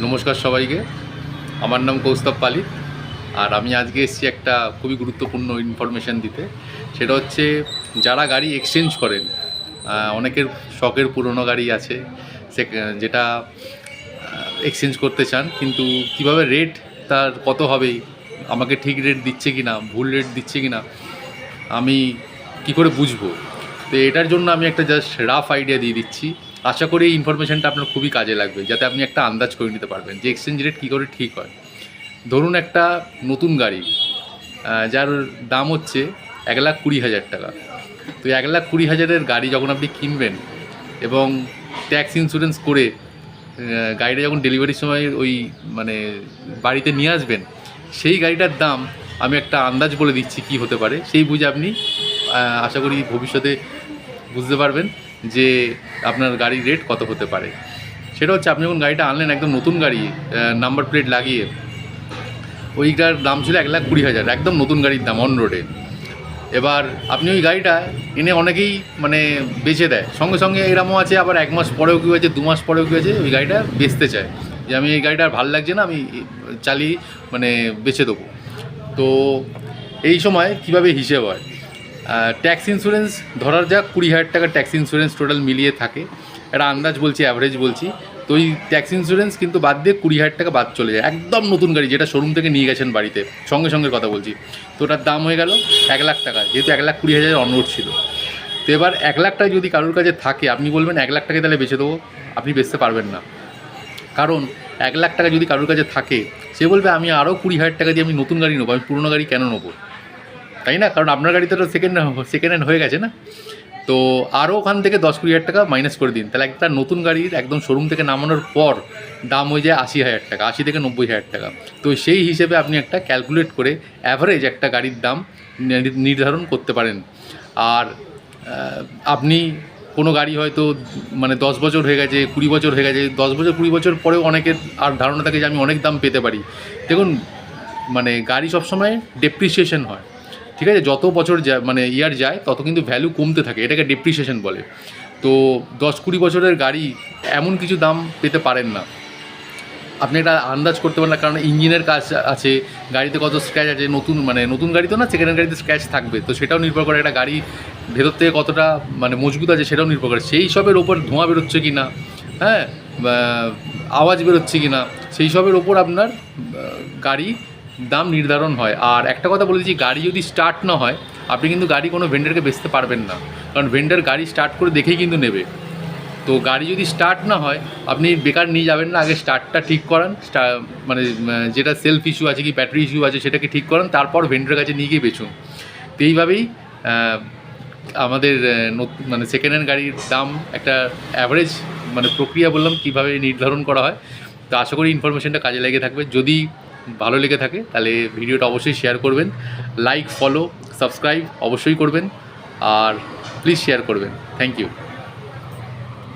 নমস্কার সবাইকে। আমার নাম কৌস্তব পালিত। আর আমি আজকে এসেছি একটা খুবই গুরুত্বপূর্ণ ইনফরমেশান দিতে। সেটা হচ্ছে যারা গাড়ি এক্সচেঞ্জ করেন, অনেকের শখের পুরনো গাড়ি আছে সে যেটা এক্সচেঞ্জ করতে চান, কিন্তু কিভাবে রেট তার কত হবে, আমাকে ঠিক রেট দিচ্ছে কি না, ভুল রেট দিচ্ছে কি না, আমি কি করে বুঝবো? তো এটার জন্য আমি একটা জাস্ট রাফ আইডিয়া দিয়ে দিচ্ছি। আশা করি এই ইনফরমেশানটা আপনার খুবই কাজে লাগবে, যাতে আপনি একটা আন্দাজ করে নিতে পারবেন যে এক্সচেঞ্জ রেট কী করে ঠিক হয়। ধরুন একটা নতুন গাড়ি, যার দাম হচ্ছে 1,20,000 টাকা। তো 1,20,000-এর গাড়ি যখন আপনি কিনবেন এবং ট্যাক্স ইন্স্যুরেন্স করে গাড়িটা যখন ডেলিভারির সময় ওই মানে বাড়িতে নিয়ে আসবেন, সেই গাড়িটার দাম আমি একটা আন্দাজ বলে দিচ্ছি কি হতে পারে। সেই বুঝে আপনি আশা করি ভবিষ্যতে বুঝতে পারবেন যে আপনার গাড়ির রেট কত হতে পারে। সেটা হচ্ছে আপনি যখন গাড়িটা আনলেন একদম নতুন গাড়ি, নাম্বার প্লেট লাগিয়ে, ওইটার দাম ছিল 1,20,000, একদম নতুন গাড়ির দাম অন রোডে। এবার আপনি ওই গাড়িটা এনে অনেকেই মানে বেচে দেয় সঙ্গে সঙ্গে, এরমও আছে আবার 1 মাস পরেও কেউ আছে, 2 মাস পরেও কেউ আছে ওই গাড়িটা বেচতে চায় যে আমি এই গাড়িটা আর ভালো লাগছে না, আমি চালিয়ে মানে বেচে দেবো। তো এই সময় কীভাবে হিসেব হয়, ট্যাক্স ইন্স্যুরেন্স ধরার যাক 20,000 টাকা ট্যাক্স ইন্স্যুরেন্স টোটাল মিলিয়ে থাকে, একটা আন্দাজ বলছি, অ্যাভারেজ বলছি। তো ওই ট্যাক্স ইন্স্যুরেন্স কিন্তু বাদ দিয়ে 20,000 টাকা বাদ চলে যায়, একদম নতুন গাড়ি যেটা শোরুম থেকে নিয়ে গেছেন বাড়িতে, সঙ্গে সঙ্গে কথা বলছি। তো ওটার দাম হয়ে গেল 1,00,000 টাকা, যেহেতু 1,20,000 অনরোড ছিল। তো এবার 1,00,000 টাকা যদি কারোর কাছে থাকে, আপনি বলবেন 1,00,000 টাকা তাহলে বেচে দেবো, আপনি বেচতে পারবেন না। কারণ 1,00,000 টাকা যদি কারোর কাছে থাকে, সে বলবে আমি আরও 20,000 টাকা দিয়ে আমি নতুন গাড়ি নেবো, আমি পুরোনো গাড়ি কেন নেবো, তাই না? কারণ আপনার গাড়িতে তো সেকেন্ড হ্যান্ড হয়ে গেছে না। তো আরও ওখান থেকে 10-20,000 টাকা মাইনাস করে দিন, তাহলে একটা নতুন গাড়ির একদম শোরুম থেকে নামানোর পর দাম হয়ে যায় 80,000 টাকা, 80 থেকে 90,000 টাকা। তো সেই হিসেবে আপনি একটা ক্যালকুলেট করে অ্যাভারেজ একটা গাড়ির দাম নির্ধারণ করতে পারেন। আর আপনি কোনো গাড়ি হয়তো মানে 10 বছর হয়ে গেছে, 20 বছর হয়ে গেছে, 10 বছর 20 বছর পরেও অনেকের আর ধারণা থাকে যে আমি অনেক দাম পেতে পারি। দেখুন, মানে গাড়ি সবসময় ডেপ্রিসিয়েশন হয়, ঠিক আছে? যত বছর যায় মানে ইয়ার যায় তত কিন্তু ভ্যালু কমতে থাকে, এটাকে ডেপ্রিসিয়েশন বলে। তো 10-20 বছরের গাড়ি এমন কিছু দাম পেতে পারেন না, আপনি এটা আন্দাজ করতে পারেন না, কারণ ইঞ্জিনের কাজ আছে, গাড়িতে কত স্ক্র্যাচ আছে, নতুন গাড়ি তো না, সেকেন্ড হ্যান্ড গাড়িতে স্ক্র্যাচ থাকবে, তো সেটাও নির্ভর করে। একটা গাড়ি ভেতর থেকে কতটা মানে মজবুত আছে সেটাও নির্ভর করে। সেই সবের ওপর ধোঁয়া বেরোচ্ছে কি না, হ্যাঁ, আওয়াজ বেরোচ্ছে কি না, সেই সবের ওপর আপনার গাড়ি দাম নির্ধারণ হয়। আর একটা কথা বলে দিচ্ছি, গাড়ি যদি স্টার্ট না হয়, আপনি কিন্তু গাড়ি কোনো ভেন্ডারকে বেচতে পারবেন না, কারণ ভেন্ডার গাড়ি স্টার্ট করে দেখেই কিন্তু নেবে। তো গাড়ি যদি স্টার্ট না হয়, আপনি বেকার নিয়ে যাবেন না, আগে স্টার্টটা ঠিক করান, মানে যেটা সেলফ ইস্যু আছে কি ব্যাটারি ইস্যু আছে সেটাকে ঠিক করান, তারপর ভেন্ডারের কাছে নিয়ে গিয়ে বেচুন। তো এইভাবেই আমাদের মানে সেকেন্ড হ্যান্ড গাড়ির দাম একটা অ্যাভারেজ মানে প্রক্রিয়া বললাম কীভাবে নির্ধারণ করা হয়। তো আশা করি ইনফরমেশনটা কাজে লেগে থাকবে। যদি ভালো লেগে থাকে তাহলে ভিডিওটা অবশ্যই শেয়ার করবেন, লাইক, ফলো, সাবস্ক্রাইব অবশ্যই করবেন, আর প্লিজ শেয়ার করবেন। Thank you.